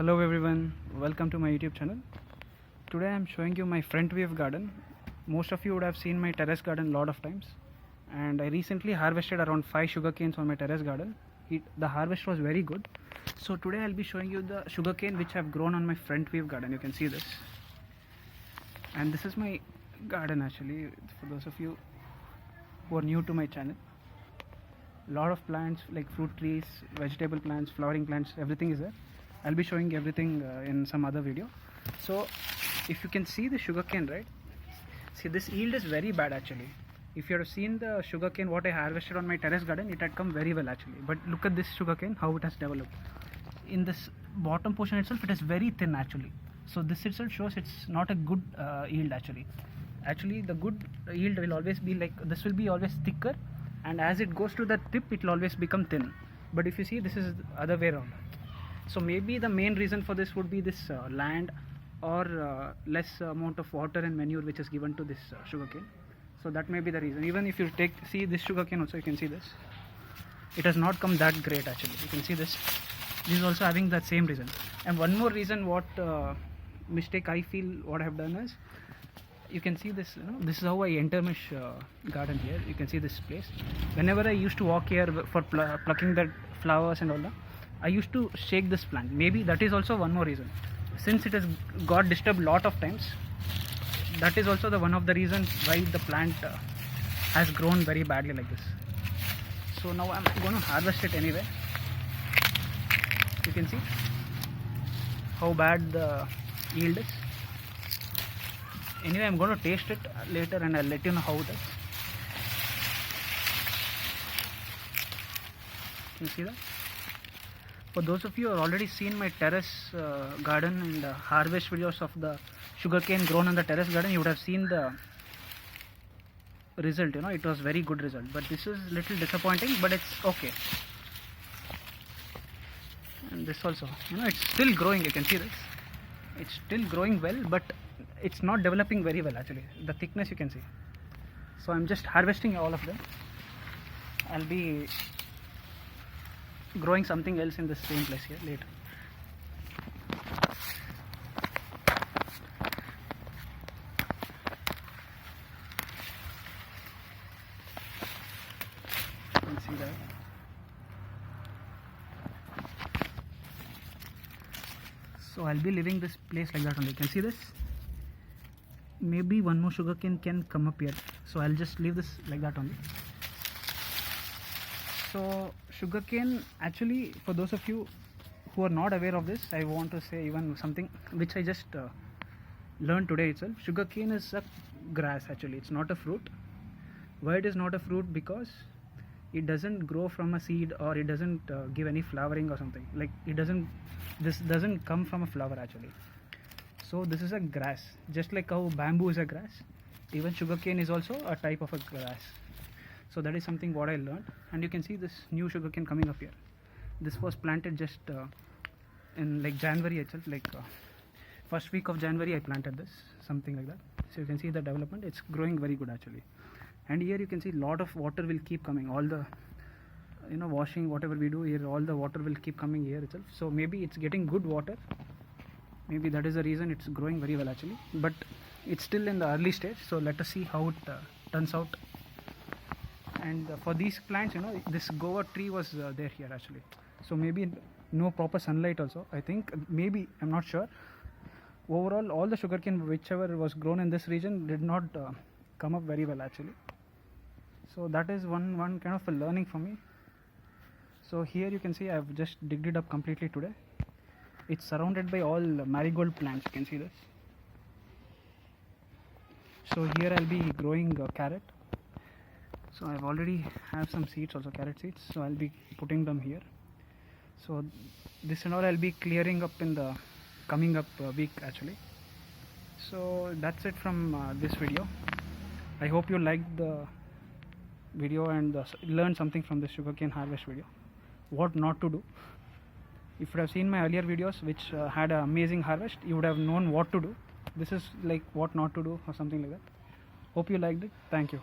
Hello everyone, welcome to my YouTube channel. Today I am showing you my front view of garden. Most of you would have seen my terrace garden a lot of times, and I recently harvested around 5 sugar canes on my terrace garden. The harvest was very good. So today I'll be showing you the sugar cane which have grown on my front view of garden. You can see this, and this is my garden actually. For those of you who are new to my channel, lot of plants like fruit trees, vegetable plants, flowering plants, everything is there. I'll be showing everything in some other video. So if you can see the sugarcane, right? See, this yield is very bad actually. If you have seen the sugarcane what I harvested on my terrace garden, it had come very well actually. But look at this sugarcane, how it has developed. In this bottom portion itself, it is very thin actually. So this itself shows it's not a good yield actually. Actually, the good yield will always be like this, will be always thicker, and as it goes to the tip, it will always become thin. But if you see, this is the other way around. So maybe the main reason for this would be this land or less amount of water and manure which is given to this sugarcane. So that may be the reason. Even if you see this sugarcane also, you can see this. It has not come that great actually. You can see this. This is also having that same reason. And one more reason, what mistake I feel what I have done is, you can see this, this is how I enter my garden here. You can see this place. Whenever I used to walk here for plucking the flowers and all that, I used to shake this plant. Maybe that is also one more reason. Since it has got disturbed lot of times, that is also the one of the reasons why the plant has grown very badly like this. So now I'm going to harvest it anyway. You can see how bad the yield is. Anyway, I'm going to taste it later and I'll let you know how it is. Can you see that? For those of you who have already seen my terrace garden and harvest videos of the sugarcane grown on the terrace garden, you would have seen the result. It was very good result. But this is little disappointing, but it's okay. And this also, it's still growing. You can see this. It's still growing well, but it's not developing very well actually. The thickness you can see. So I'm just harvesting all of them. I'll be growing something else in the same place here later. You can see that. So I'll be leaving this place like that only. You can see this. Maybe one more sugarcane can come up here. So I'll just leave this like that only. So sugarcane, actually, for those of you who are not aware of this, I want to say even something which I just learned today itself. Sugarcane is a grass actually. It's not a fruit. Why it is not a fruit? Because it doesn't grow from a seed, or it doesn't give any flowering or something. Like this doesn't come from a flower actually. So this is a grass. Just like how bamboo is a grass, even sugarcane is also a type of a grass. So that is something what I learned. And you can see this new sugarcane coming up here. This was planted just in like January itself, like first week of January I planted this, something like that. So you can see the development. It's growing very good actually. And here you can see lot of water will keep coming. All the washing, whatever we do here, all the water will keep coming here itself. So maybe it's getting good water. Maybe that is the reason it's growing very well actually. But it's still in the early stage. So let us see how it turns out. And for these plants, this guava tree was there here actually. So maybe no proper sunlight also. I think maybe, I'm not sure. Overall, all the sugarcane whichever was grown in this region did not come up very well actually. So that is one kind of a learning for me. So here you can see I've just digged it up completely today. It's surrounded by all marigold plants. You can see this. So here I'll be growing carrot. So I've already have some seeds also, carrot seeds. So I'll be putting them here. So this and all I'll be clearing up in the coming up week actually. So that's it from this video. I hope you liked the video and learned something from the sugarcane harvest video. What not to do. If you have seen my earlier videos which had an amazing harvest, you would have known what to do. This is like what not to do or something like that. Hope you liked it. Thank you.